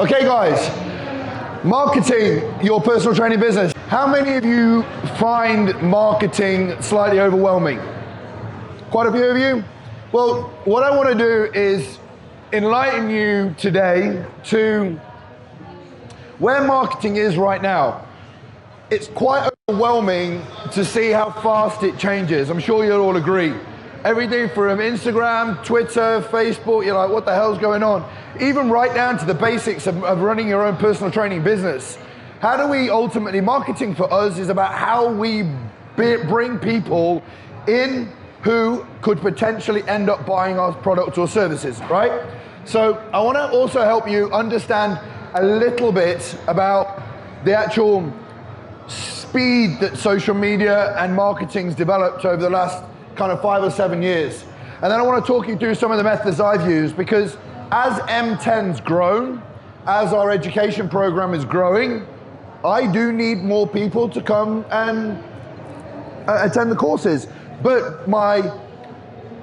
Okay guys, marketing your personal training business. How many of you find marketing slightly overwhelming? Quite a few of you? Well, what I want to do is enlighten you today to where marketing is right now. It's quite overwhelming to see how fast it changes. I'm sure you'll all agree. Everything from Instagram, Twitter, Facebook, you're like, what the hell's going on? Even right down to the basics of running your own personal training business. How do we ultimately, marketing for us is about how we bring people in who could potentially end up buying our products or services, right? So I want to also help you understand a little bit about the actual speed that social media and marketing's developed over the last kind of 5 or 7 years. And then I want to talk you through some of the methods I've used, because as M10's grown, as our education program is growing, I do need more people to come and attend the courses. But my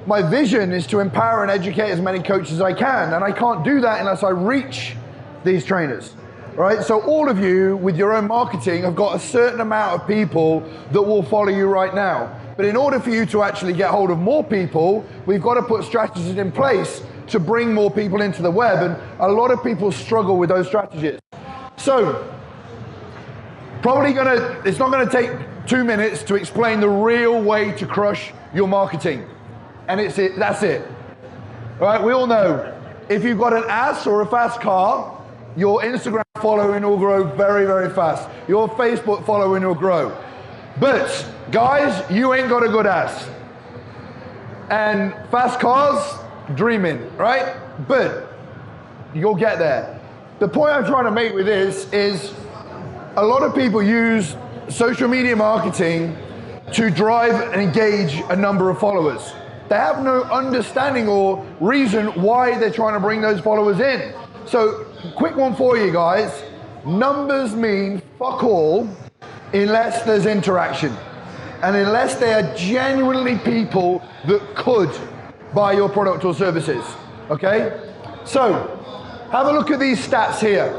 vision is to empower and educate as many coaches as I can, and I can't do that unless I reach these trainers, right? So all of you with your own marketing have got a certain amount of people that will follow you right now. But in order for you to actually get hold of more people, we've got to put strategies in place to bring more people into the web, and a lot of people struggle with those strategies. So, it's not gonna take 2 minutes to explain the real way to crush your marketing. And that's it. Right, we all know, if you've got an ass or a fast car, your Instagram following will grow very, very fast. Your Facebook following will grow. But guys, you ain't got a good ass. And fast cars, dreaming, right? But you'll get there. The point I'm trying to make with this is a lot of people use social media marketing to drive and engage a number of followers. They have no understanding or reason why they're trying to bring those followers in. So, quick one for you guys. Numbers mean fuck all unless there's interaction. And unless they are genuinely people that could buy your product or services, okay? So, have a look at these stats here.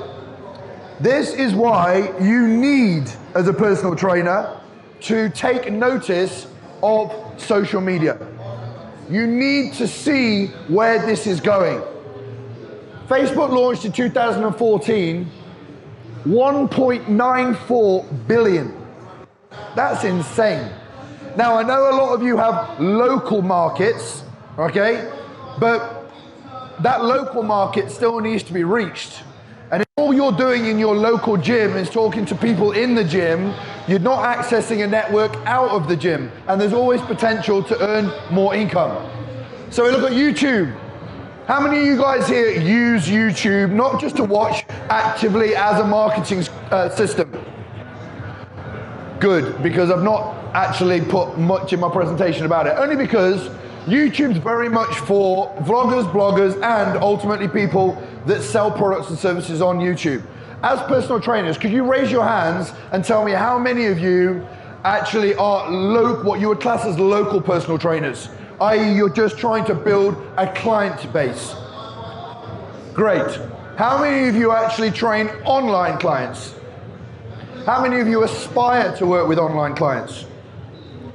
This is why you need, as a personal trainer, to take notice of social media. You need to see where this is going. Facebook launched in 2014, 1.94 billion. That's insane. Now, I know a lot of you have local markets, okay? But that local market still needs to be reached. And if all you're doing in your local gym is talking to people in the gym, you're not accessing a network out of the gym. And there's always potential to earn more income. So we look at YouTube. How many of you guys here use YouTube, not just to watch actively as a marketing system? Good, because I've not actually put much in my presentation about it. Only because YouTube's very much for vloggers, bloggers, and ultimately people that sell products and services on YouTube. As personal trainers, could you raise your hands and tell me how many of you actually are what you would class as local personal trainers? i.e. you're just trying to build a client base. Great. How many of you actually train online clients? How many of you aspire to work with online clients?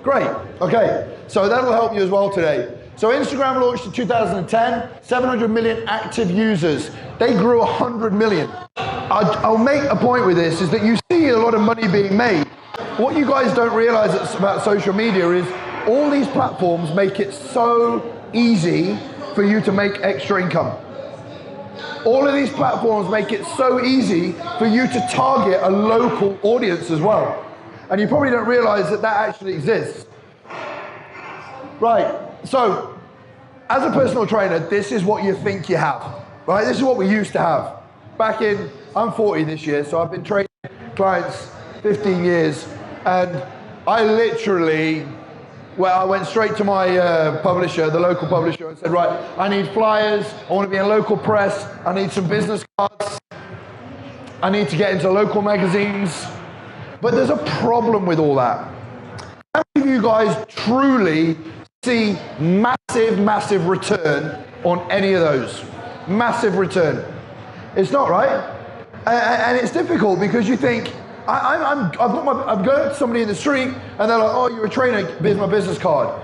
Great, okay. So that'll help you as well today. So Instagram launched in 2010, 700 million active users. They grew 100 million. I'll make a point with this, is that you see a lot of money being made. What you guys don't realize about social media is all these platforms make it so easy for you to make extra income. All of these platforms make it so easy for you to target a local audience as well. And you probably don't realize that that actually exists. Right, so as a personal trainer, this is what you think you have, right? This is what we used to have. I'm 40 this year, so I've been training clients 15 years, and I literally, I went straight to my publisher, the local publisher, and said, right, I need flyers, I want to be in local press, I need some business cards, I need to get into local magazines. But there's a problem with all that. How many of you guys truly see massive, massive return on any of those? Massive return. It's not, right? And it's difficult because you think, I'm going to somebody in the street and they're like, oh, you're a trainer, here's my business card.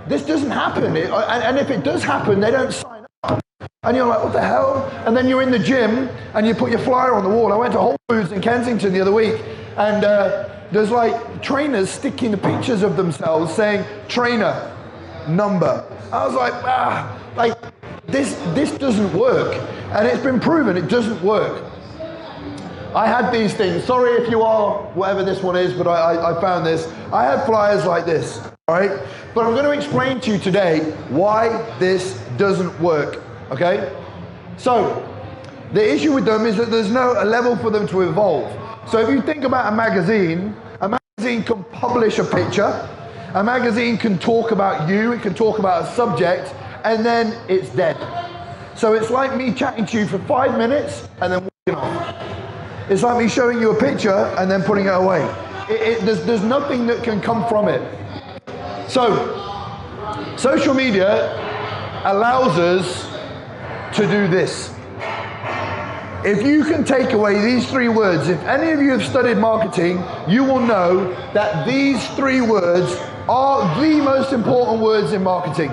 This doesn't happen. And if it does happen, they don't sign up. And you're like, what the hell? And then you're in the gym and you put your flyer on the wall. I went to Whole Foods in Kensington the other week, and there's like trainers sticking the pictures of themselves saying, trainer, number. I was like, this doesn't work. And it's been proven it doesn't work. I had these things. Sorry if you are whatever this one is, but I found this. I had flyers like this, all right? But I'm going to explain to you today why this doesn't work, okay? So, the issue with them is that there's no level for them to evolve. So if you think about a magazine can publish a picture, a magazine can talk about you, it can talk about a subject, and then it's dead. So it's like me chatting to you for 5 minutes and then walking off. It's like me showing you a picture and then putting it away. There's nothing that can come from it. So, social media allows us to do this. If you can take away these 3 words, if any of you have studied marketing, you will know that these 3 words are the most important words in marketing.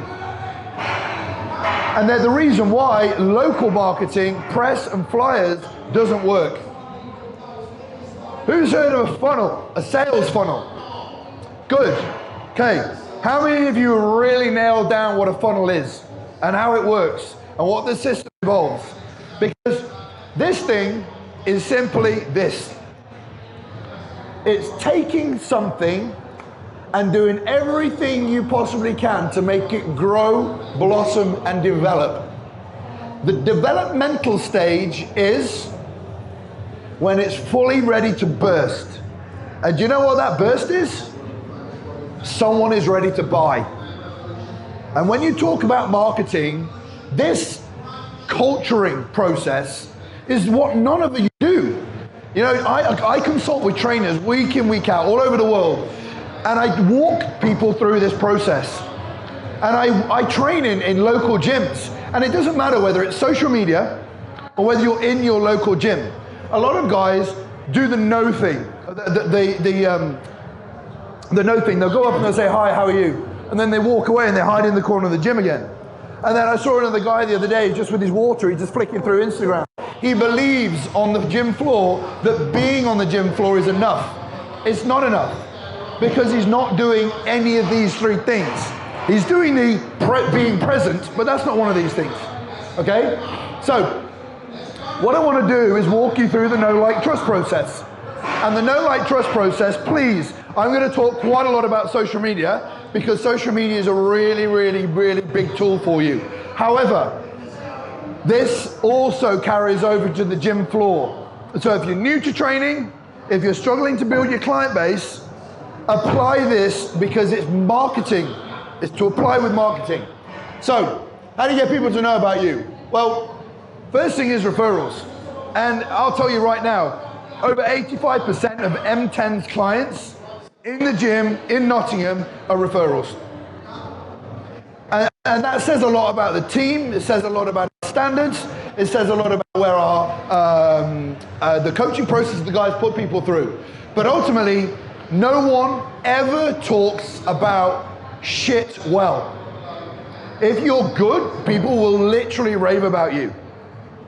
And they're the reason why local marketing, press and flyers doesn't work. Who's heard of a funnel, a sales funnel? Good. Okay. How many of you really nailed down what a funnel is and how it works and what the system involves? Because this thing is simply this. It's taking something and doing everything you possibly can to make it grow, blossom, and develop. The developmental stage is when it's fully ready to burst. And do you know what that burst is? Someone is ready to buy. And when you talk about marketing, this culturing process is what none of you do. You know, I consult with trainers week in, week out, all over the world. And I walk people through this process. And I train in local gyms. And it doesn't matter whether it's social media or whether you're in your local gym. A lot of guys do the no thing. The no thing. They'll go up and they'll say, hi, how are you? And then they walk away and they hide in the corner of the gym again. And then I saw another guy the other day just with his water, he's just flicking through Instagram. He believes on the gym floor that being on the gym floor is enough. It's not enough, because he's not doing any of these 3 things. He's doing the being present, but that's not one of these things, okay? So, what I want to do is walk you through the know, like, trust process. And the know, like, trust process, please, I'm going to talk quite a lot about social media because social media is a really, really, really big tool for you. However, this also carries over to the gym floor. So if you're new to training, if you're struggling to build your client base, apply this because it's marketing. It's to apply with marketing. So, how do you get people to know about you? Well, first thing is referrals. And I'll tell you right now, over 85% of M10's clients in the gym in Nottingham are referrals. And that says a lot about the team, it says a lot about our standards, it says a lot about where the coaching process the guys put people through. But ultimately, no one ever talks about shit well. If you're good, people will literally rave about you.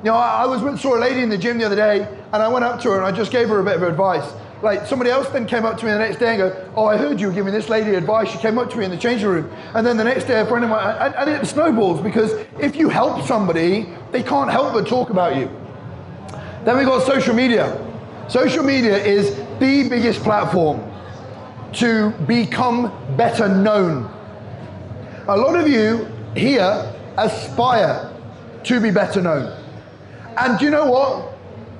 You know, I saw a lady in the gym the other day, and I went up to her and I just gave her a bit of advice. Like, somebody else then came up to me the next day and go, oh, I heard you were giving this lady advice. She came up to me in the changing room. And then the next day, a friend of mine, and it snowballs, because if you help somebody, they can't help but talk about you. Then we got social media. Social media is the biggest platform to become better known. A lot of you here aspire to be better known. And do you know what?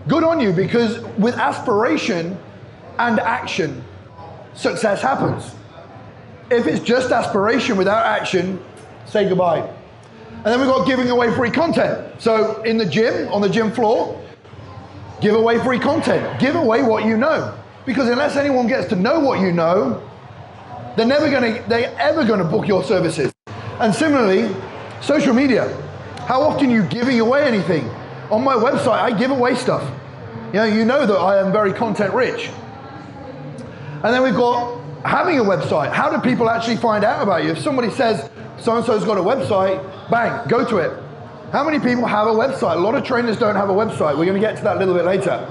Good on you, because with aspiration and action, success happens. If it's just aspiration without action, say goodbye. And then we've got giving away free content. So in the gym, on the gym floor, give away free content. Give away what you know. Because unless anyone gets to know what you know, they're ever gonna book your services. And similarly, social media. How often are you giving away anything? On my website, I give away stuff. You know that I am very content rich. And then we've got having a website. How do people actually find out about you? If somebody says, so-and-so's got a website, bang, go to it. How many people have a website? A lot of trainers don't have a website. We're going to get to that a little bit later.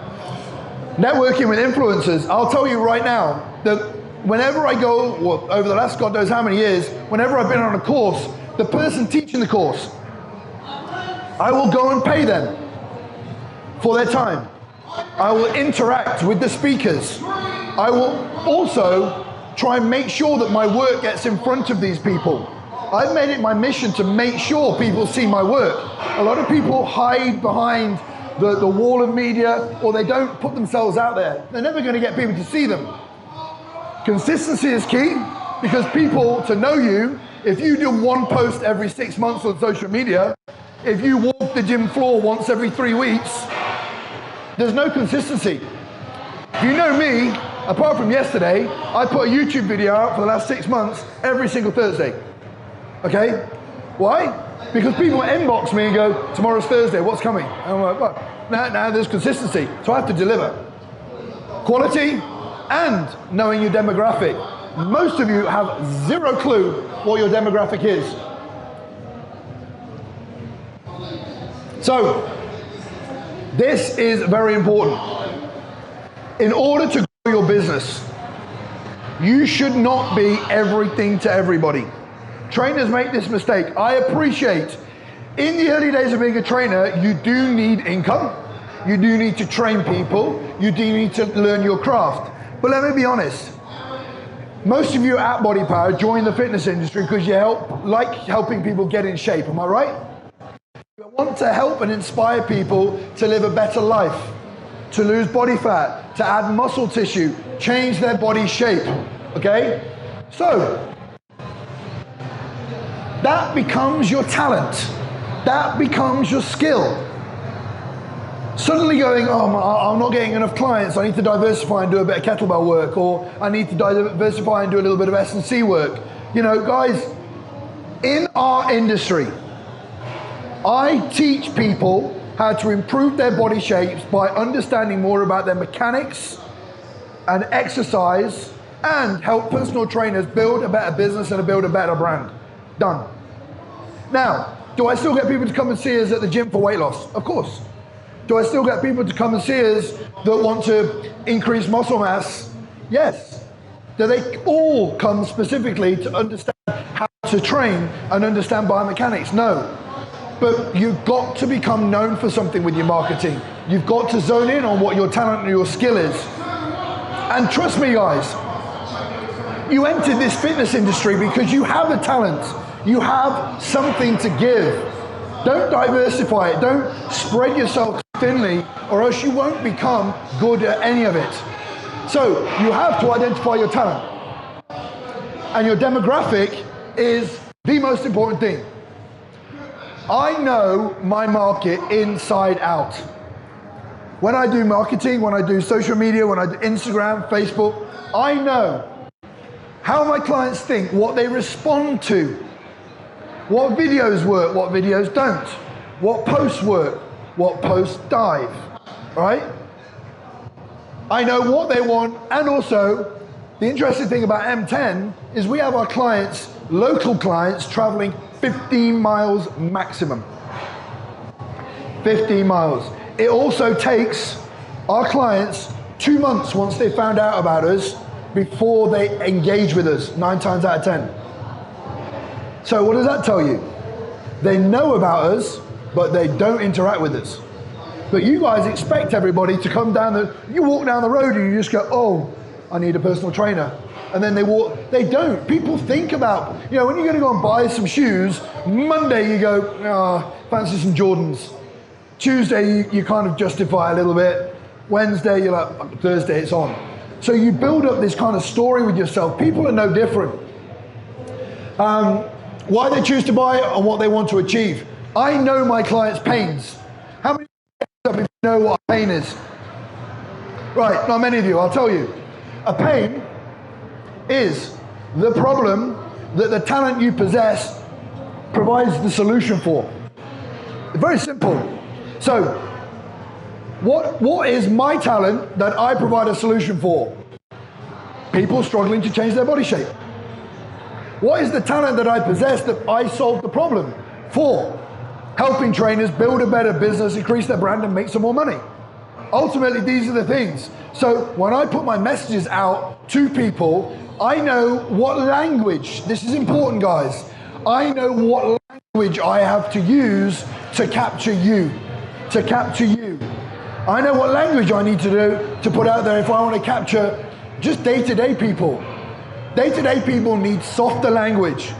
Networking with influencers. I'll tell you right now that whenever I go, well, over the last God knows how many years, whenever I've been on a course, the person teaching the course, I will go and pay them for their time. I will interact with the speakers. I will also try and make sure that my work gets in front of these people. I've made it my mission to make sure people see my work. A lot of people hide behind the wall of media, or they don't put themselves out there. They're never going to get people to see them. Consistency is key, because people to know you, if you do one post every 6 months on social media, if you walk the gym floor once every 3 weeks, there's no consistency. If you know me, apart from yesterday, I put a YouTube video out for the last 6 months every single Thursday. Okay? Why? Because people inbox me and go, tomorrow's Thursday, what's coming? And I'm like, well, now there's consistency, so I have to deliver. Quality and knowing your demographic. Most of you have zero clue what your demographic is. So, this is very important. In order to grow your business, you should not be everything to everybody. Trainers make this mistake. I appreciate, in the early days of being a trainer, you do need income. You do need to train people. You do need to learn your craft. But let me be honest. Most of you at Body Power join the fitness industry because you like helping people get in shape. Am I right? You want to help and inspire people to live a better life, to lose body fat, to add muscle tissue, change their body shape. Okay? So, that becomes your talent. That becomes your skill. Suddenly going, oh, I'm not getting enough clients, I need to diversify and do a bit of kettlebell work, or I need to diversify and do a little bit of S&C work. You know, guys, in our industry, I teach people how to improve their body shapes by understanding more about their mechanics and exercise, and help personal trainers build a better business and build a better brand. Done. Now, do I still get people to come and see us at the gym for weight loss? Of course. Do I still get people to come and see us that want to increase muscle mass? Yes. Do they all come specifically to understand how to train and understand biomechanics? No. But you've got to become known for something with your marketing. You've got to zone in on what your talent and your skill is. And trust me, guys, you entered this fitness industry because you have a talent. You have something to give. Don't diversify it. Don't spread yourself thinly, or else you won't become good at any of it. So you have to identify your talent. And your demographic is the most important thing. I know my market inside out. When I do marketing, when I do social media, when I do Instagram, Facebook, I know how my clients think, what they respond to, what videos work, what videos don't, what posts work, what posts dive, right? I know what they want, and also the interesting thing about M10 is we have our clients, local clients, traveling 15 miles maximum. 15 miles. It also takes our clients 2 months once they found out about us before they engage with us, 9 times out of 10. So what does that tell you? They know about us, but they don't interact with us. But you guys expect everybody to come down you walk down the road and you just go, oh, I need a personal trainer. And then they walk, they don't. People think about, when you're going to go and buy some shoes, Monday you go, fancy some Jordans. Tuesday you kind of justify a little bit. Wednesday you're like, Thursday it's on. So you build up this kind of story with yourself. People are no different. Why they choose to buy it and what they want to achieve. I know my clients' pains. How many of you know what a pain is? Right, not many of you, I'll tell you. A pain is the problem that the talent you possess provides the solution for. Very simple. So, what is my talent that I provide a solution for? People struggling to change their body shape. What is the talent that I possess that I solve the problem for? Helping trainers build a better business, increase their brand, and make some more money. Ultimately, these are the things. So when I put my messages out to people, I know what language, this is important, guys. I know what language I have to use to capture you, I know what language I need to do to put out there if I want to capture just day-to-day people. Day-to-day people need softer language.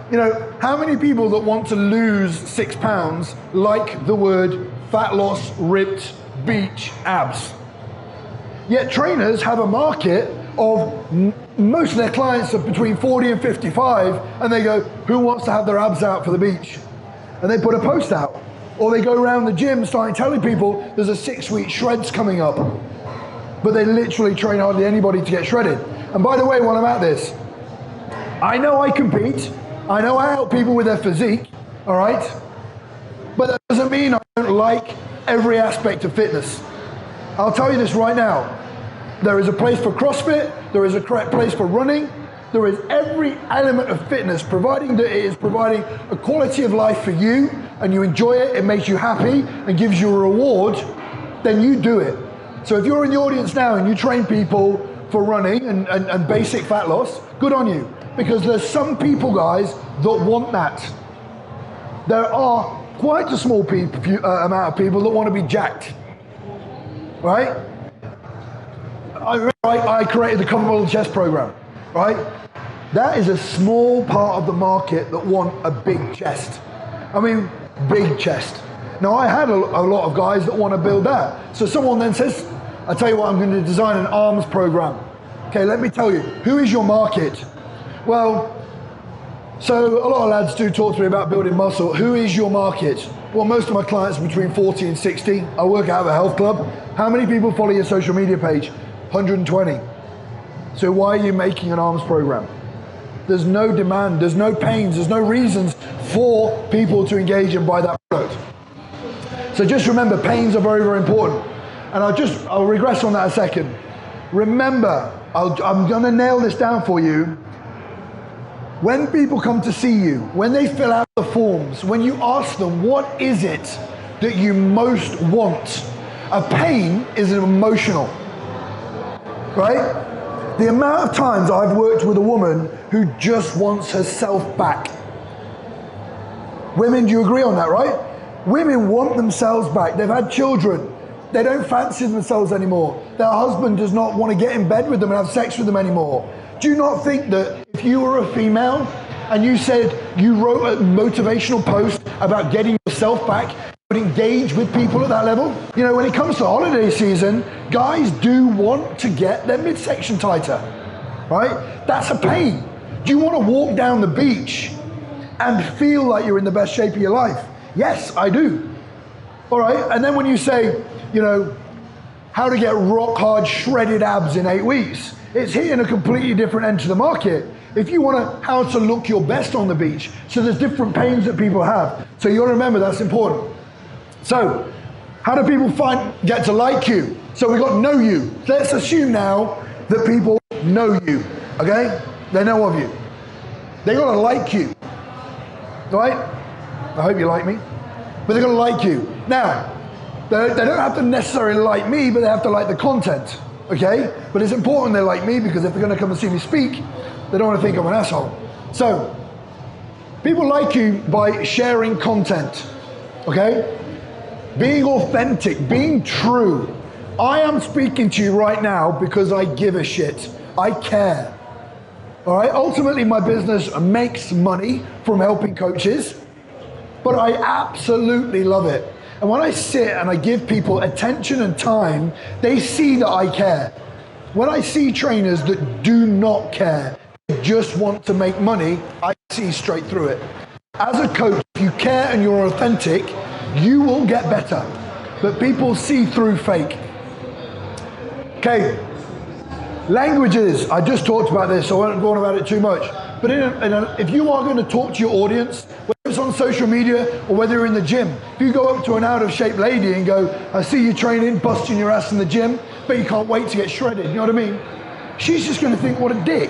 You know, how many people that want to lose 6 pounds like the word fat loss, ripped, beach, abs? Yet trainers have a market of most of their clients are between 40 and 55, and they go, who wants to have their abs out for the beach? And they put a post out. Or they go around the gym starting telling people there's a 6-week shreds coming up. But they literally train hardly anybody to get shredded. And by the way, while I'm at this, I know I compete. I know I help people with their physique, all right? But that doesn't mean I don't like every aspect of fitness. I'll tell you this right now. There is a place for CrossFit. There is a correct place for running. There is every element of fitness, providing that it is providing a quality of life for you and you enjoy it, it makes you happy and gives you a reward, then you do it. So if you're in the audience now and you train people for running and basic fat loss, good on you. Because there's some people, guys, that want that. There are quite a small amount of people that want to be jacked, right? I created the Comfortable Chest program, right? That is a small part of the market that want a big chest. I mean, big chest. Now, I had a lot of guys that want to build that. So someone then says, I tell you what, I'm going to design an arms program. Okay, let me tell you, who is your market? Well, so a lot of lads do talk to me about building muscle. Who is your market? Well, most of my clients are between 40 and 60. I work out of a health club. How many people follow your social media page? 120. So why are you making an arms program? There's no demand, there's no pains, there's no reasons for people to engage and buy that product. So just remember, pains are very, very important. And I'll regress on that a second. Remember, I'm gonna nail this down for you. When people come to see you, when they fill out the forms, when you ask them, what is it that you most want? A pain is emotional, right? The amount of times I've worked with a woman who just wants herself back. Women, do you agree on that, right? Women want themselves back. They've had children. They don't fancy themselves anymore. Their husband does not want to get in bed with them and have sex with them anymore. Do you not think that if you were a female and you said you wrote a motivational post about getting yourself back, would engage with people at that level? You know, when it comes to holiday season, guys do want to get their midsection tighter, right? That's a pain. Do you want to walk down the beach and feel like you're in the best shape of your life? Yes, I do. All right, and then when you say, you know, how to get rock hard shredded abs in 8 weeks, it's hitting a completely different end to the market. If you want how to look your best on the beach, so there's different pains that people have. So you got to remember that's important. So, how do people get to like you? So we got know you. Let's assume now that people know you, okay? They know of you. They got to like you, right? I hope you like me, but they're going to like you. Now, they don't have to necessarily like me, but they have to like the content, okay? But it's important they like me because if they're going to come and see me speak, they don't want to think I'm an asshole. So, people like you by sharing content, okay? Being authentic, being true. I am speaking to you right now because I give a shit. I care. All right? Ultimately, my business makes money from helping coaches, but I absolutely love it. And when I sit and I give people attention and time, they see that I care. When I see trainers that do not care, they just want to make money, I see straight through it. As a coach, if you care and you're authentic, you will get better, but people see through fake. Okay, languages. I just talked about this, so I won't go on about it too much. But if you are going to talk to your audience, whether it's on social media or whether you're in the gym, if you go up to an out of shape lady and go, I see you training, busting your ass in the gym, but you can't wait to get shredded, you know what I mean? She's just gonna think, what a dick,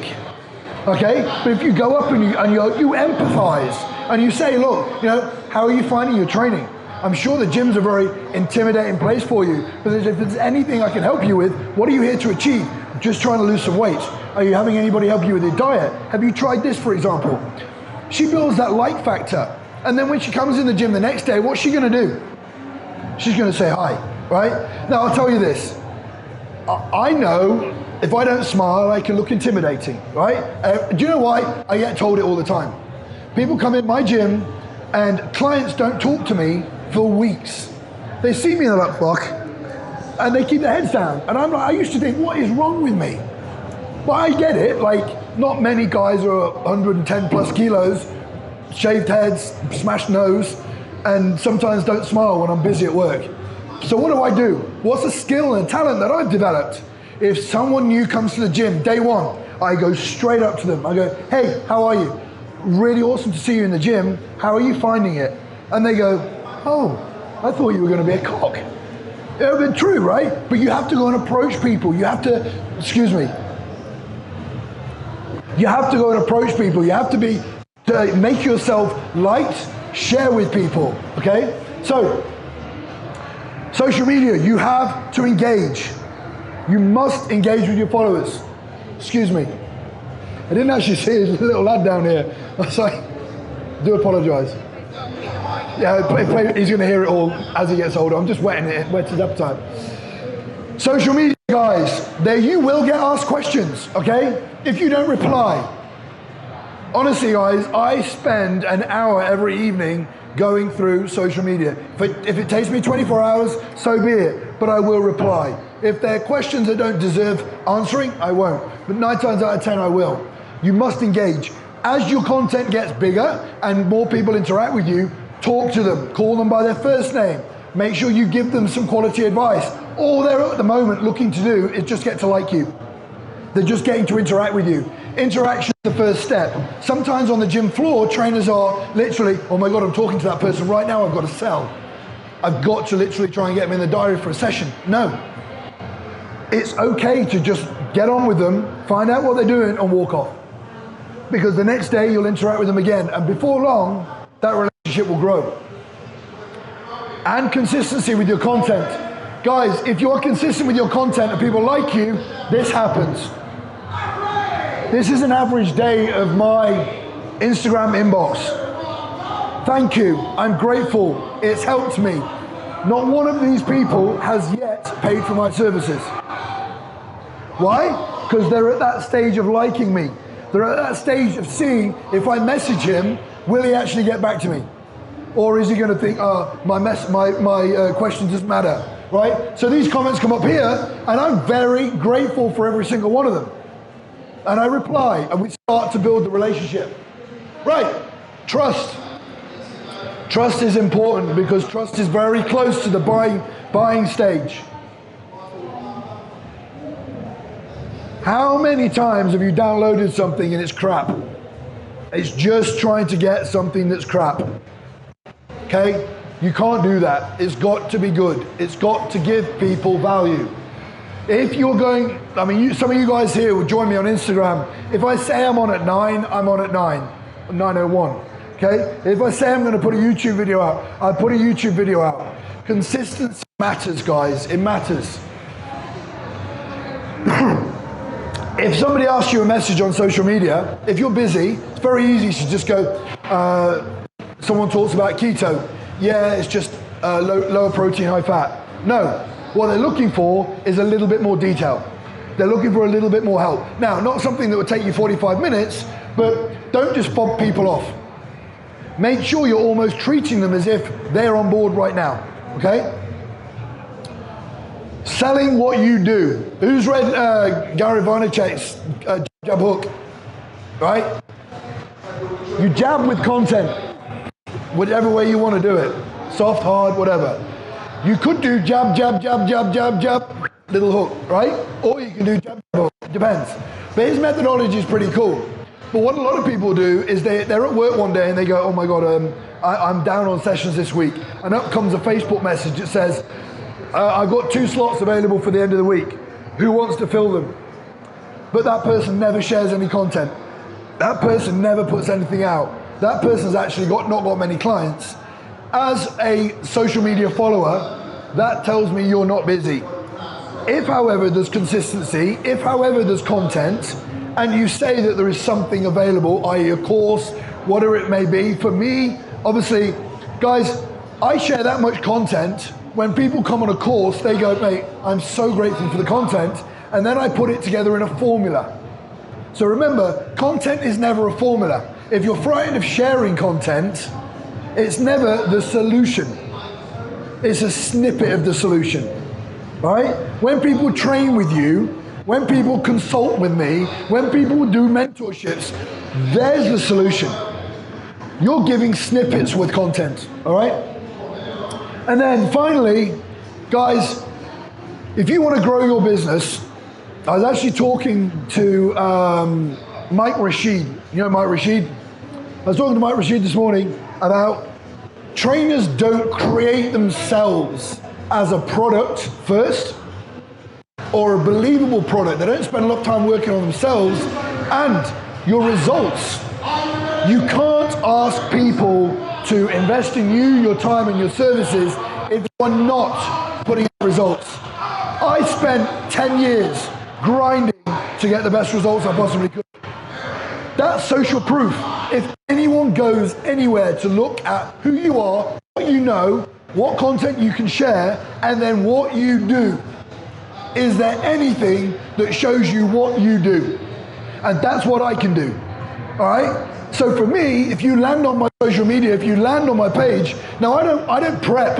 okay? But if you go up and you empathize and you say, look, you know, how are you finding your training? I'm sure the gym's a very intimidating place for you, but if there's anything I can help you with, what are you here to achieve? Just trying to lose some weight. Are you having anybody help you with your diet? Have you tried this, for example? She builds that like factor. And then when she comes in the gym the next day, what's she gonna do? She's gonna say hi, right? Now, I'll tell you this. I know if I don't smile, I can look intimidating, right? Do you know why? I get told it all the time. People come in my gym and clients don't talk to me for weeks. They see me and they're like, fuck, and they keep their heads down. And I'm like, I used to think, what is wrong with me? But I get it, like not many guys are 110 plus kilos, shaved heads, smashed nose, and sometimes don't smile when I'm busy at work. So what do? What's a skill and a talent that I've developed? If someone new comes to the gym, day one, I go straight up to them. I go, hey, how are you? Really awesome to see you in the gym. How are you finding it? And they go, oh, I thought you were gonna be a cock. It's true, right? But you have to go and approach people. You have to, excuse me. You have to go and approach people. You have to make yourself liked, share with people, okay? So, social media, you have to engage. You must engage with your followers. Excuse me. I didn't actually see a little lad down here. I was like, do apologize. Yeah, he's gonna hear it all as he gets older. I'm just whetting his appetite. Social media, guys, there you will get asked questions, okay? If you don't reply. Honestly, guys, I spend an hour every evening going through social media. If it takes me 24 hours, so be it, but I will reply. If there are questions that don't deserve answering, I won't. But 9 times out of 10, I will. You must engage. As your content gets bigger and more people interact with you, talk to them, call them by their first name. Make sure you give them some quality advice. All they're at the moment looking to do is just get to like you. They're just getting to interact with you. Interaction is the first step. Sometimes on the gym floor, trainers are literally, oh my God, I'm talking to that person right now, I've got to sell. I've got to literally try and get them in the diary for a session. No. It's okay to just get on with them, find out what they're doing and walk off. Because the next day you'll interact with them again, and before long, that relationship will grow. And consistency with your content. Guys, if you're consistent with your content and people like you, this happens. This is an average day of my Instagram inbox. Thank you, I'm grateful, it's helped me. Not one of these people has yet paid for my services. Why? Because they're at that stage of liking me. They're at that stage of seeing if I message him, will he actually get back to me? Or is he going to think, oh, my question doesn't matter, right? So these comments come up here, and I'm very grateful for every single one of them. And I reply, and we start to build the relationship. Right, trust. Trust is important because trust is very close to the buying stage. How many times have you downloaded something and it's crap? It's just trying to get something that's crap. Okay? You can't do that. It's got to be good. It's got to give people value. If you're going, I mean, some of you guys here will join me on Instagram. If I say I'm on at 9, I'm on at 9:01. Okay? If I say I'm going to put a YouTube video out, I put a YouTube video out. Consistency matters, guys. It matters. If somebody asks you a message on social media, if you're busy, it's very easy to just go, someone talks about keto. Yeah, it's just lower protein, high fat. No, what they're looking for is a little bit more detail. They're looking for a little bit more help. Now, not something that would take you 45 minutes, but don't just fob people off. Make sure you're almost treating them as if they're on board right now, okay? Selling what you do. Who's read Gary Vaynerchuk's jab hook, right? You jab with content, whatever way you want to do it. Soft, hard, whatever. You could do jab, jab, jab, jab, jab, jab, little hook, right? Or you can do jab, hook, depends. But his methodology is pretty cool. But what a lot of people do is they're at work one day and they go, oh my God, I'm down on sessions this week. And up comes a Facebook message that says, I've got 2 slots available for the end of the week. Who wants to fill them? But that person never shares any content. That person never puts anything out. That person's actually not got many clients. As a social media follower, that tells me you're not busy. If, however, there's consistency, if, however, there's content, and you say that there is something available, i.e. a course, whatever it may be, for me, obviously, guys, I share that much content. When people come on a course, they go, mate, I'm so grateful for the content, and then I put it together in a formula. So remember, content is never a formula. If you're frightened of sharing content, it's never the solution. It's a snippet of the solution, right? When people train with you, when people consult with me, when people do mentorships, there's the solution. You're giving snippets with content, all right? And then finally, guys, if you want to grow your business, I was actually talking to Mike Rashid. You know Mike Rashid? I was talking to Mike Rashid this morning about trainers don't create themselves as a product first or a believable product. They don't spend a lot of time working on themselves and your results. You can't ask people to invest in you, your time and your services if you're not putting out results. I spent 10 years grinding to get the best results I possibly could. That's social proof. If anyone goes anywhere to look at who you are, what you know, what content you can share, and then what you do, is there anything that shows you what you do? And that's what I can do, all right? So for me, if you land on my social media, if you land on my page, now I don't prep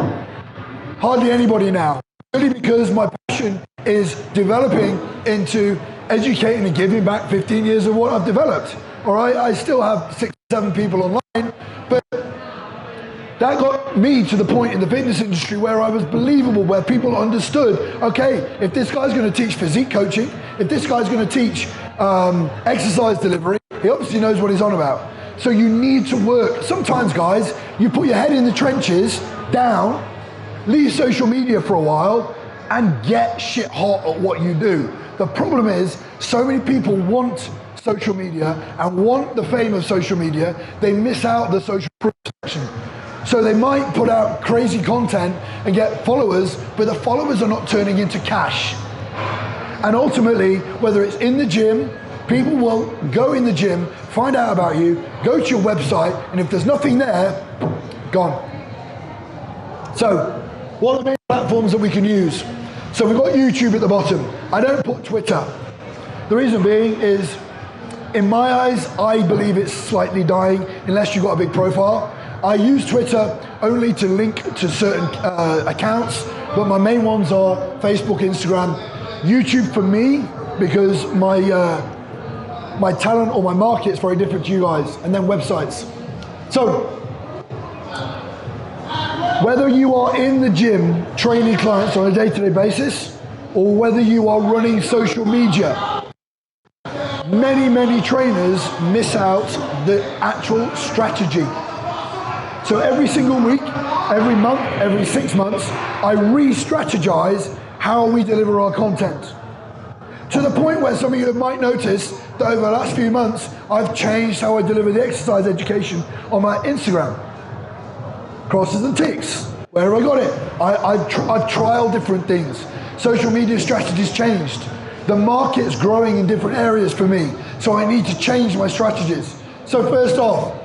hardly anybody now, really, because my passion is developing into educating and giving back 15 years of what I've developed. All right, I still have 6 or 7 people online, but that got me to the point in the fitness industry where I was believable, where people understood, okay, if this guy's going to teach physique coaching, if this guy's going to teach exercise delivery, he obviously knows what he's on about. So you need to work. Sometimes, guys, you put your head in the trenches, down, leave social media for a while, and get shit hot at what you do. The problem is, so many people want social media and want the fame of social media, they miss out the social proof section. So they might put out crazy content and get followers, but the followers are not turning into cash. And ultimately, whether it's in the gym, people will go in the gym, find out about you, go to your website, and if there's nothing there, gone. So, what are the main platforms that we can use? So we've got YouTube at the bottom. I don't put Twitter. The reason being is, in my eyes, I believe it's slightly dying unless you've got a big profile. I use Twitter only to link to certain accounts, but my main ones are Facebook, Instagram, YouTube for me, because my talent or my market is very different to you guys, and then websites. So, whether you are in the gym training clients on a day-to-day basis, or whether you are running social media, many trainers miss out the actual strategy. So every single week, every month, every 6 months, I re-strategize how we deliver our content. To the point where some of you might notice that over the last few months, I've changed how I deliver the exercise education on my Instagram. Crosses and ticks. Where have I got it? I've trialed different things. Social media strategies changed. The market's growing in different areas for me, so I need to change my strategies. So first off,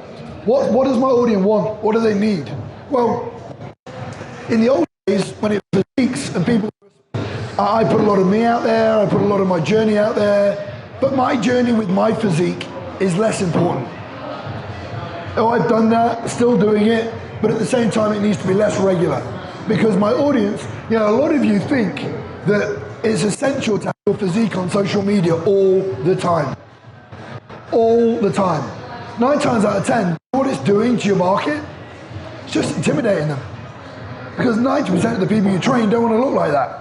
what does my audience want? What do they need? Well, in the old days, when it was physiques and people, I put a lot of me out there, I put a lot of my journey out there, but my journey with my physique is less important. Oh, I've done that, still doing it, but at the same time it needs to be less regular. Because my audience, a lot of you think that it's essential to have your physique on social media all the time. All the time. 9 times out of 10, what it's doing to your market, it's just intimidating them. Because 90% of the people you train don't want to look like that.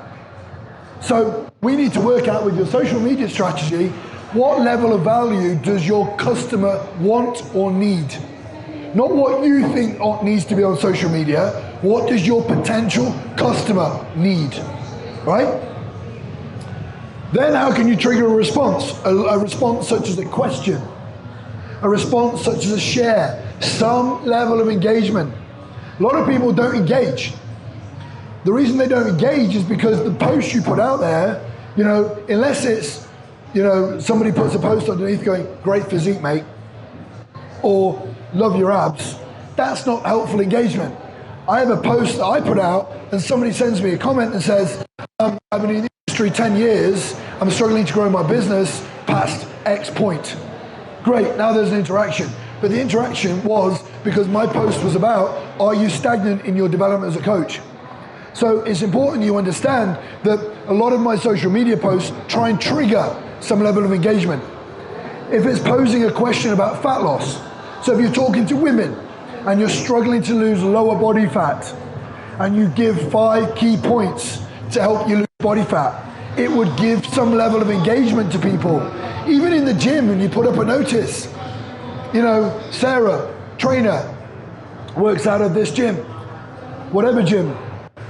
So we need to work out with your social media strategy What level of value does your customer want or need? Not what you think needs to be on social media. What does your potential customer need, right? Then how can you trigger a response? A response such as a question, a response such as a share, some level of engagement. A lot of people don't engage. The reason they don't engage is because the post you put out there, unless it's, somebody puts a post underneath going, great physique, mate, or love your abs, that's not helpful engagement. I have a post that I put out and somebody sends me a comment and says, I've been in the industry 10 years, I'm struggling to grow my business past X point. Great, now there's an interaction. But the interaction was because my post was about, are you stagnant in your development as a coach? So it's important you understand that a lot of my social media posts try and trigger some level of engagement. If it's posing a question about fat loss, so if you're talking to women and you're struggling to lose lower body fat and you give 5 key points to help you lose body fat, it would give some level of engagement to people. Even in the gym, when you put up a notice, Sarah, trainer, works out of this gym, whatever gym,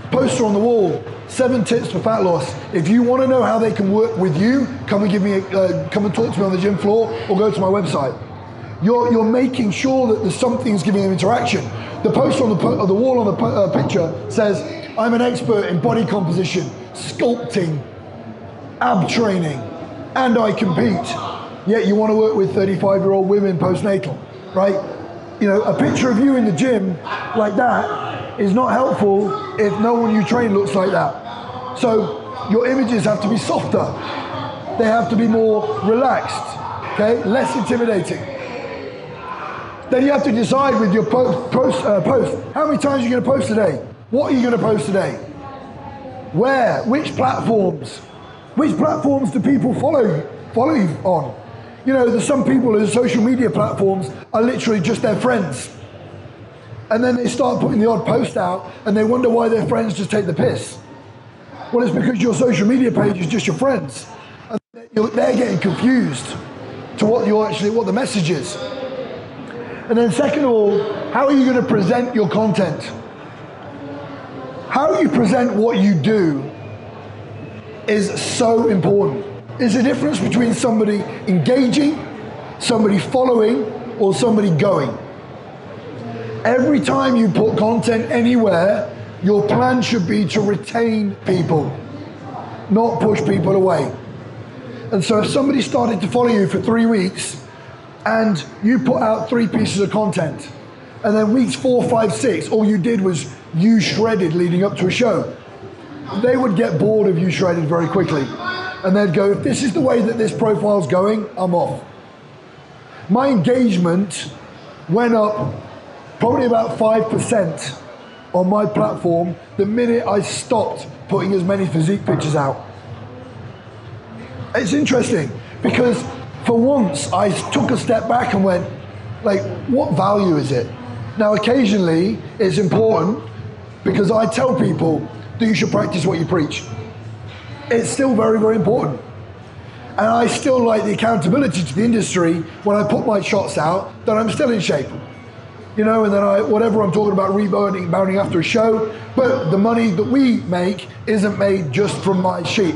poster on the wall, 7 tips for fat loss. If you want to know how they can work with you, come and talk to me on the gym floor or go to my website. You're making sure that there's something's giving them interaction. The poster on the wall on the picture says, I'm an expert in body composition, sculpting, ab training, and I compete. Yet you want to work with 35-year-old women postnatal, right? A picture of you in the gym like that is not helpful if no one you train looks like that. So your images have to be softer. They have to be more relaxed, okay? Less intimidating. Then you have to decide with your post, how many times are you going to post today? What are you going to post today? Where? Which platforms? Which platforms do people follow you on? There's some people whose social media platforms are literally just their friends. And then they start putting the odd post out and they wonder why their friends just take the piss. Well, it's because your social media page is just your friends. And they're getting confused to what the message is. And then second of all, how are you going to present your content? How you present what you do is so important. There's a difference between somebody engaging, somebody following, or somebody going. Every time you put content anywhere, your plan should be to retain people, not push people away. And so if somebody started to follow you for 3 weeks and you put out 3 pieces of content, and then weeks 4, 5, 6, all you did was you shredded leading up to a show, they would get bored of you shredded very quickly. And they'd go, if this is the way that this profile's going, I'm off. My engagement went up probably about 5% on my platform the minute I stopped putting as many physique pictures out. It's interesting because for once I took a step back and went, what value is it? Now occasionally it's important because I tell people that you should practice what you preach. It's still very, very important. And I still like the accountability to the industry when I put my shots out that I'm still in shape. And then whatever I'm talking about rebounding after a show, but the money that we make isn't made just from my shape.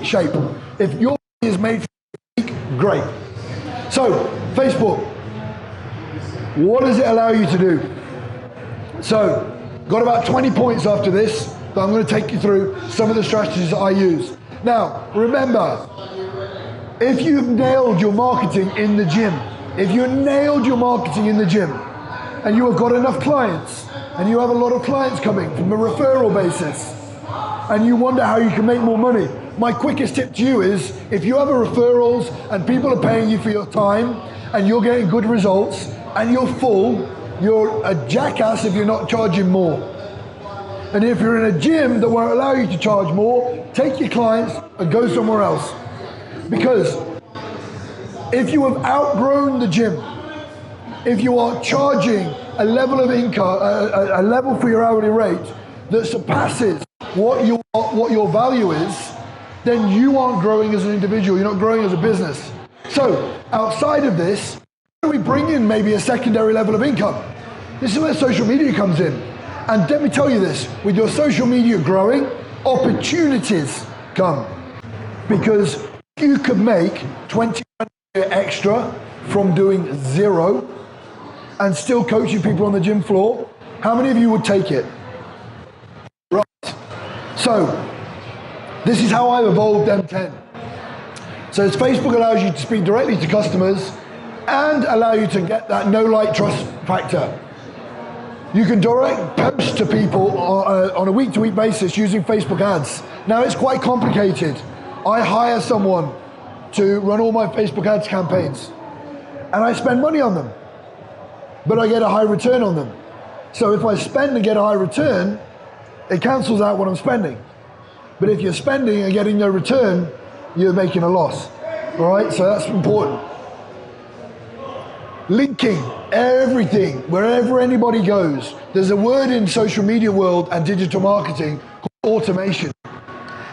If your money is made from me, great. So, Facebook, what does it allow you to do? So, got about 20 points after this that I'm going to take you through some of the strategies that I use. Now, remember, if you've nailed your marketing in the gym, and you have got enough clients, and you have a lot of clients coming from a referral basis, and you wonder how you can make more money, my quickest tip to you is, if you have referrals and people are paying you for your time, and you're getting good results, and you're full, you're a jackass if you're not charging more. And if you're in a gym that won't allow you to charge more, take your clients and go somewhere else. Because if you have outgrown the gym, if you are charging a level of income, a level for your hourly rate that surpasses what your value is, then you aren't growing as an individual, you're not growing as a business. So outside of this, how do we bring in maybe a secondary level of income? This is where social media comes in. And let me tell you this, with your social media growing, opportunities come. Because you could make 20 extra from doing zero and still coaching people on the gym floor. How many of you would take it? Right. So, this is how I've evolved M10. So Facebook allows you to speak directly to customers and allow you to get that know, like, trust factor. You can direct post to people on a week-to-week basis using Facebook ads. Now it's quite complicated. I hire someone to run all my Facebook ads campaigns and I spend money on them, but I get a high return on them. So if I spend and get a high return, it cancels out what I'm spending. But if you're spending and getting no return, you're making a loss, all right? So that's important. Linking everything, wherever anybody goes. There's a word in social media world and digital marketing called automation.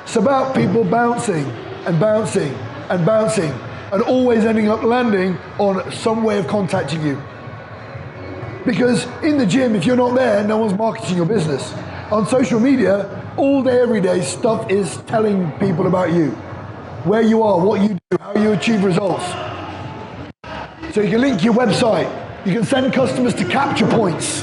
It's about people bouncing and bouncing and bouncing and always ending up landing on some way of contacting you. Because in the gym, if you're not there, no one's marketing your business. On social media, all day, every day, stuff is telling people about you. Where you are, what you do, how you achieve results. So you can link your website. You can send customers to capture points.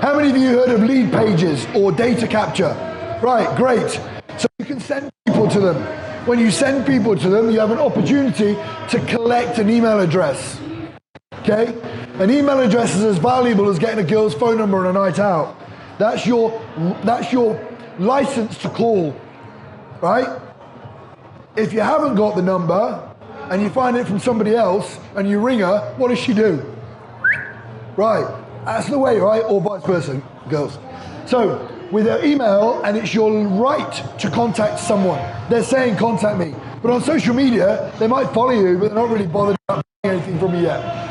How many of you heard of lead pages or data capture? Right, great. So you can send people to them. When you send people to them, you have an opportunity to collect an email address. Okay? An email address is as valuable as getting a girl's phone number on a night out. That's your license to call, right? If you haven't got the number and you find it from somebody else and you ring her, what does she do? Right, that's the way, right? Or vice versa, girls. So with their email, and it's your right to contact someone. They're saying contact me. But on social media, they might follow you, but they're not really bothered about anything from you yet.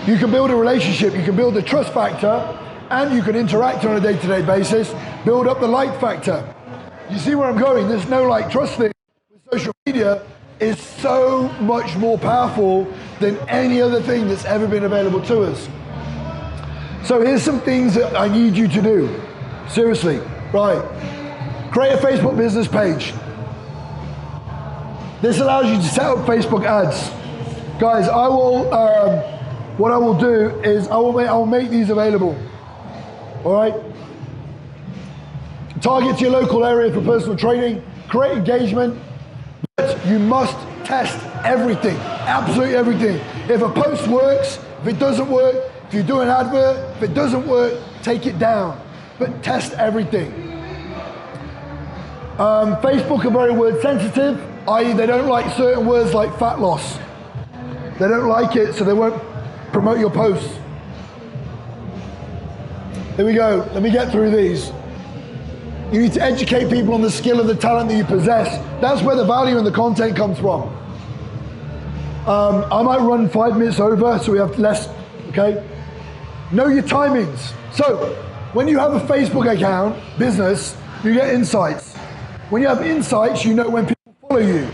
You can build a relationship, you can build a trust factor, and you can interact on a day-to-day basis, build up the like factor. You see where I'm going? There's no like trust thing with social media is so much more powerful than any other thing that's ever been available to us. So here's some things that I need you to do. Seriously, right. Create a Facebook business page. This allows you to set up Facebook ads. Guys, I will, what I will do is I will make these available. All right. Target your local area for personal training, create engagement, but you must test everything, absolutely everything. If a post works, if it doesn't work, if you do an advert, if it doesn't work, take it down, but test everything. Facebook are very word sensitive, i.e. they don't like certain words like fat loss. They don't like it, so they won't promote your posts. Here we go, let me get through these. You need to educate people on the skill of the talent that you possess. That's where the value in the content comes from. I might run 5 minutes over, so we have less, okay? Know your timings. So, when you have a Facebook account, business, you get insights. When you have insights, you know when people follow you.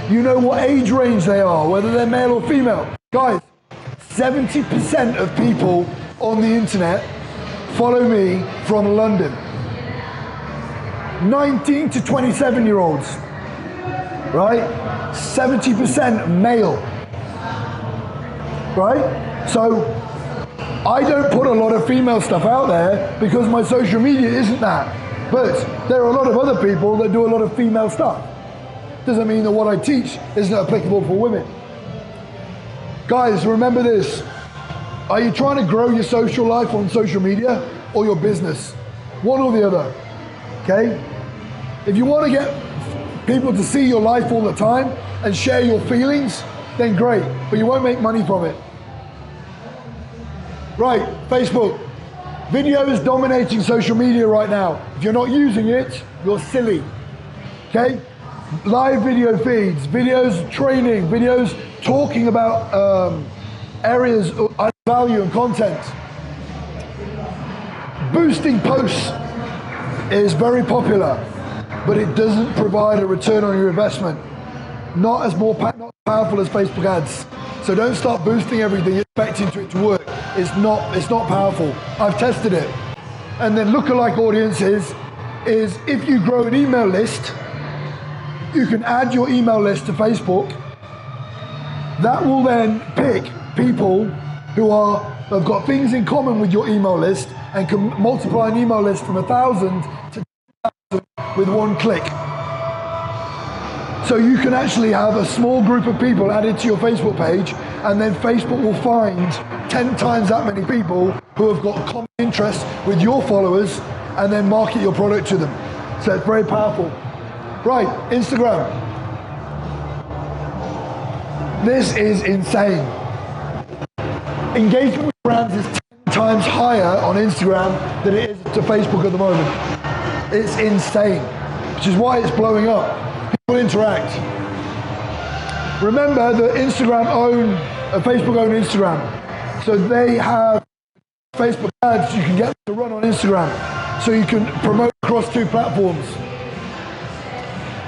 You know what age range they are, whether they're male or female. Guys, 70% of people on the internet follow me from London. 19 to 27-year-olds, right? 70% male, right? So I don't put a lot of female stuff out there because my social media isn't that. But there are a lot of other people that do a lot of female stuff. Doesn't mean that what I teach isn't applicable for women. Guys, remember this. Are you trying to grow your social life on social media or your business? One or the other. Okay? If you want to get people to see your life all the time and share your feelings, then great, but you won't make money from it. Right, Facebook. Video is dominating social media right now. If you're not using it, you're silly. Okay? Live video feeds, videos training, videos talking about areas of value and content. Boosting posts is very popular, but it doesn't provide a return on your investment. not as powerful as Facebook ads. So don't start boosting everything expecting it to work. It's not powerful. I've tested it. And then lookalike audiences is if you grow an email list, you can add your email list to Facebook. That will then pick people who have got things in common with your email list and can multiply an email list from 1,000 to 10,000 with one click. So you can actually have a small group of people added to your Facebook page, and then Facebook will find 10 times that many people who have got common interests with your followers and then market your product to them. So it's very powerful. Right, Instagram. This is insane. Engagement with brands is 10 times higher on Instagram than it is to Facebook at the moment. It's insane, which is why it's blowing up. People interact. Remember that Facebook own Instagram. So they have Facebook ads you can get to run on Instagram. So you can promote across 2 platforms.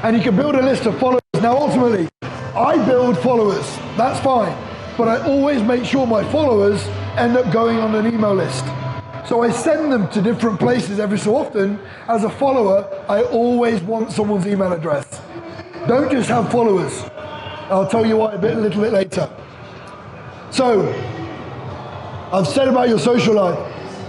And you can build a list of followers. Now ultimately, I build followers, that's fine. But I always make sure my followers end up going on an email list. So I send them to different places every so often. As a follower, I always want someone's email address. Don't just have followers. I'll tell you why a little bit later. So, I've said about your social life.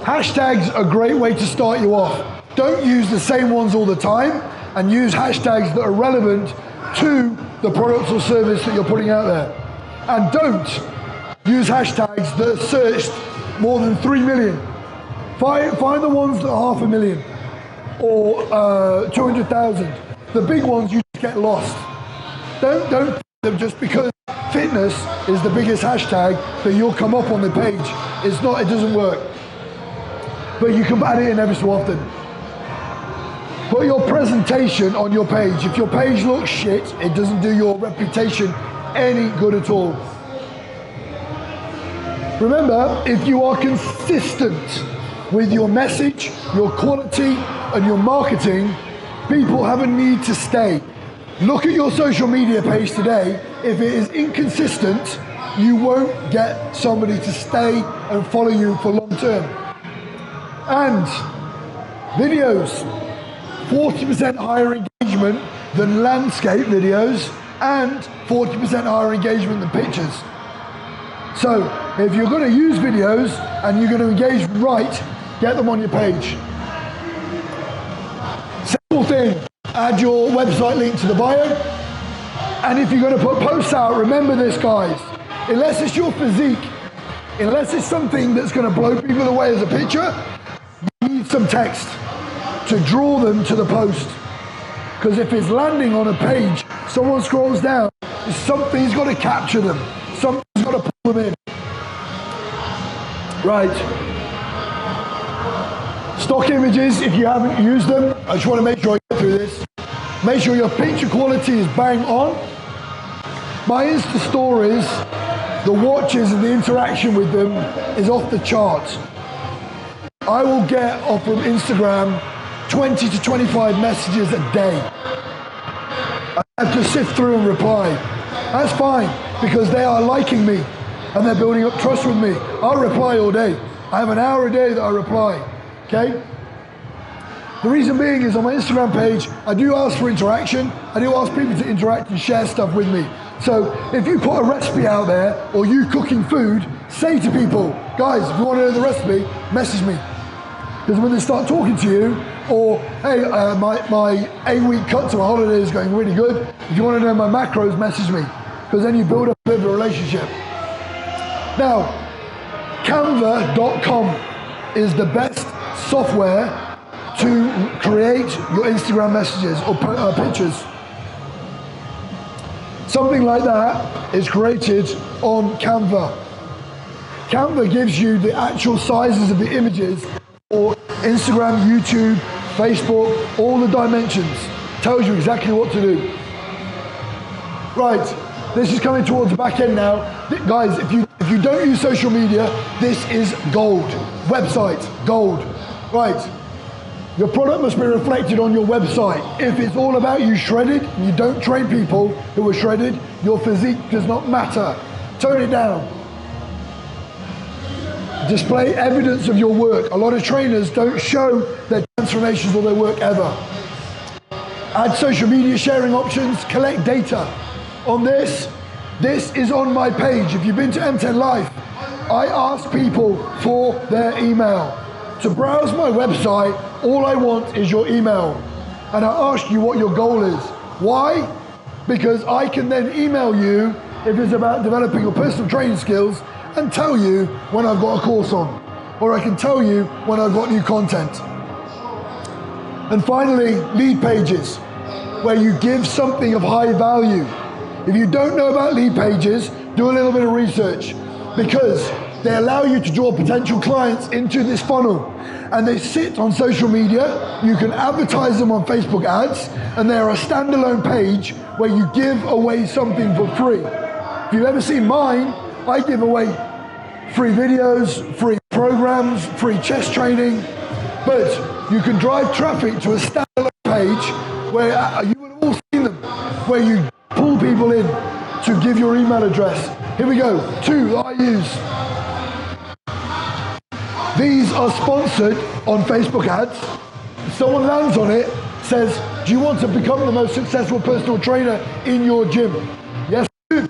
Hashtags are a great way to start you off. Don't use the same ones all the time, and use hashtags that are relevant to the product or service that you're putting out there. And don't use hashtags that are searched more than 3 million. Find the ones that are 500,000 or 200,000. The big ones you just get lost. Don't find them just because fitness is the biggest hashtag that you'll come up on the page. It doesn't work. But you can add it in every so often. Put your presentation on your page. If your page looks shit, it doesn't do your reputation any good at all. Remember, if you are consistent with your message, your quality, and your marketing, people have a need to stay. Look at your social media page today. If it is inconsistent, you won't get somebody to stay and follow you for long term. And videos. 40% higher engagement than landscape videos and 40% higher engagement than pictures. So if you're going to use videos and you're going to engage right, get them on your page. Simple thing, add your website link to the bio. And if you're going to put posts out, remember this guys, unless it's your physique, unless it's something that's going to blow people away as a picture, you need some text to draw them to the post. Because if it's landing on a page, someone scrolls down, something's got to capture them. Something's got to pull them in. Right. Stock images, if you haven't used them, I just want to make sure I get through this. Make sure your picture quality is bang on. My Insta stories, the watches and the interaction with them is off the charts. I will get off from Instagram 20 to 25 messages a day. I have to sift through and reply. That's fine, because they are liking me and they're building up trust with me. I'll reply all day. I have an hour a day that I reply, okay? The reason being is on my Instagram page, I do ask for interaction. I do ask people to interact and share stuff with me. So if you put a recipe out there or you cooking food, say to people, guys, if you want to know the recipe, message me. Because when they start talking to you, or hey, my 8-week cut to a holiday is going really good. If you want to know my macros, message me. Because then you build up a bit of a relationship. Now, Canva.com is the best software to create your Instagram messages or pictures. Something like that is created on Canva. Canva gives you the actual sizes of the images for Instagram, YouTube, Facebook, all the dimensions. Tells you exactly what to do. Right, this is coming towards the back end now. Guys, if you don't use social media, this is gold. Website, gold. Right, Your product must be reflected on your website. If it's all about you shredded, and you don't train people who are shredded, your physique does not matter. Tone it down. Display evidence of your work. A lot of trainers don't show their transformations or their work ever. Add social media sharing options, collect data. On this is on my page. If you've been to M10 Life, I ask people for their email. To browse my website, all I want is your email. And I ask you what your goal is. Why? Because I can then email you if it's about developing your personal training skills and tell you when I've got a course on. Or I can tell you when I've got new content. And finally, lead pages, where you give something of high value. If you don't know about lead pages, do a little bit of research, because they allow you to draw potential clients into this funnel, and they sit on social media. You can advertise them on Facebook ads, and they are a standalone page where you give away something for free. If you've ever seen mine, I give away free videos, free programs, free chest training, but you can drive traffic to a standalone page where you would have all seen them, where you pull people in to give your email address. Here we go, 2 that I use. These are sponsored on Facebook ads. Someone lands on it, says, do you want to become the most successful personal trainer in your gym? Yes, I do.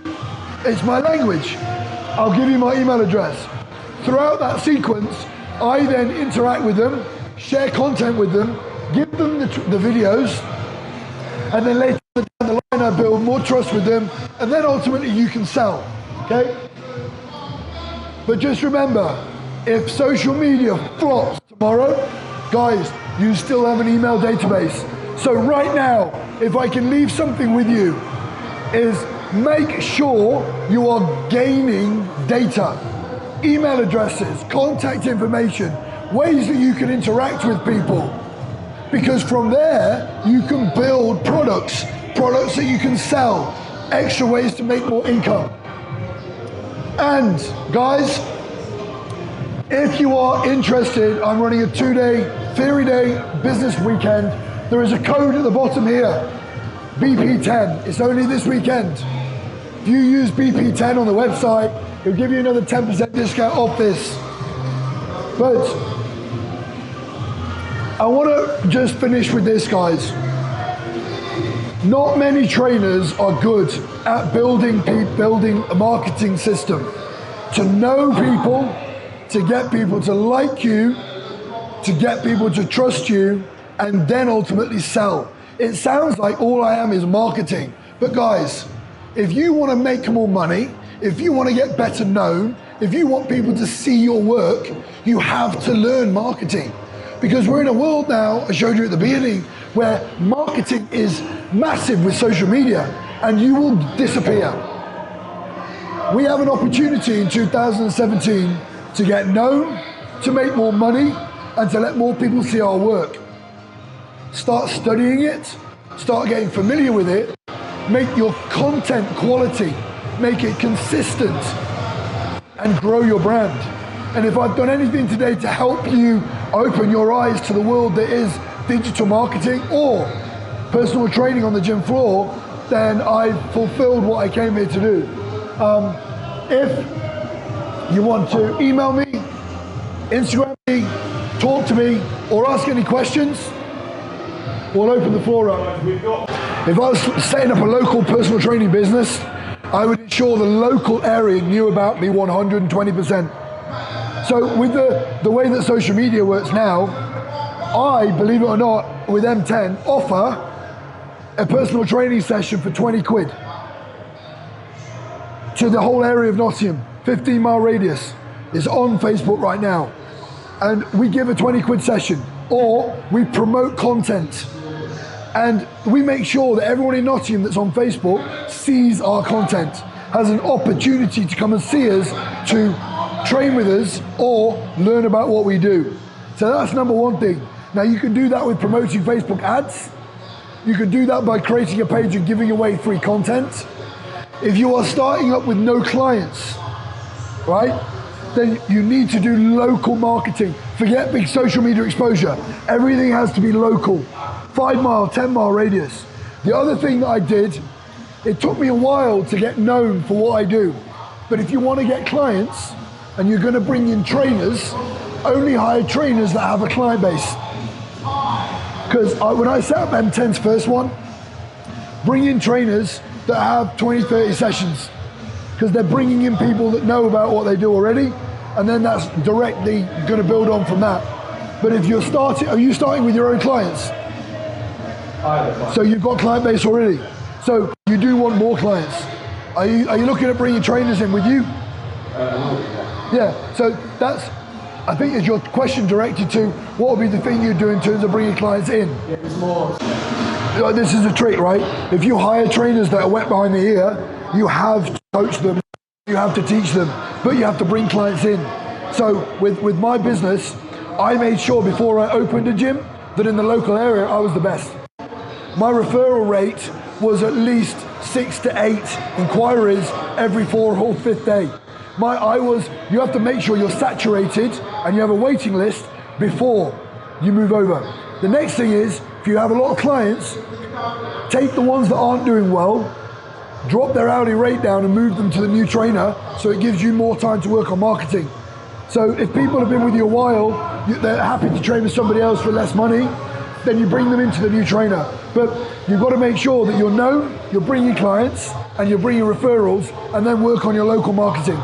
It's my language. I'll give you my email address. Throughout that sequence, I then interact with them, share content with them, give them the videos, and then later down the line I build more trust with them, and then ultimately you can sell, okay? But just remember, if social media flops tomorrow, guys, you still have an email database. So right now, if I can leave something with you, is make sure you are gaining data, email addresses, contact information, ways that you can interact with people. Because from there, you can build products that you can sell, extra ways to make more income. And guys, if you are interested, I'm running a 2-day theory day business weekend. There is a code at the bottom here, BP10. It's only this weekend. If you use BP10 on the website, it'll give you another 10% discount off this. But I want to just finish with this, guys. Not many trainers are good at building a marketing system. To know people, to get people to like you, to get people to trust you, and then ultimately sell. It sounds like all I am is marketing. But guys, if you want to make more money, if you want to get better known, if you want people to see your work, you have to learn marketing. Because we're in a world now, I showed you at the beginning, where marketing is massive with social media, and you will disappear. We have an opportunity in 2017 to get known, to make more money, and to let more people see our work. Start studying it, start getting familiar with it, make your content quality, make it consistent, and grow your brand. And if I've done anything today to help you open your eyes to the world that is digital marketing or personal training on the gym floor, then I've fulfilled what I came here to do. If you want to email me, Instagram me, talk to me, or ask any questions, we'll open the floor up. If I was setting up a local personal training business, I would ensure the local area knew about me 120%. So with the way that social media works now, I, believe it or not, with M10, offer a personal training session for 20 quid to the whole area of Nottingham, 15-mile radius. It's on Facebook right now. And we give a 20 quid session, or we promote content. And we make sure that everyone in Nottingham that's on Facebook sees our content, has an opportunity to come and see us, to train with us, or learn about what we do. So that's number one thing. Now you can do that with promoting Facebook ads. You can do that by creating a page and giving away free content. If you are starting up with no clients, right? then you need to do local marketing. Forget big social media exposure. Everything has to be local. 5 mile, 10 mile radius. The other thing that I did, it took me a while to get known for what I do. But if you want to get clients and you're going to bring in trainers, only hire trainers that have a client base. Because when I set up M10's first one, bring in trainers that have 20, 30 sessions. Because they're bringing in people that know about what they do already, and then that's directly going to build on from that. But if you're starting, are you starting with your own clients? So you've got client base already. So you do want more clients. Are you looking at bringing trainers in with you? Yeah, so that's, I think is your question directed to what would be the thing you do in terms of bringing clients in? Yeah, it's more. This is a trick, right? If you hire trainers that are wet behind the ear, you have to coach them, you have to teach them, but you have to bring clients in. So with my business, I made sure before I opened a gym that in the local area I was the best. My referral rate was at least 6 to 8 inquiries every 4th or 5th day. You have to make sure you're saturated and you have a waiting list before you move over. The next thing is, if you have a lot of clients, take the ones that aren't doing well, drop their hourly rate down and move them to the new trainer so it gives you more time to work on marketing. So if people have been with you a while, they're happy to train with somebody else for less money, then you bring them into the new trainer. But you've got to make sure that you're known, you're bringing clients, and you're bringing referrals, and then work on your local marketing.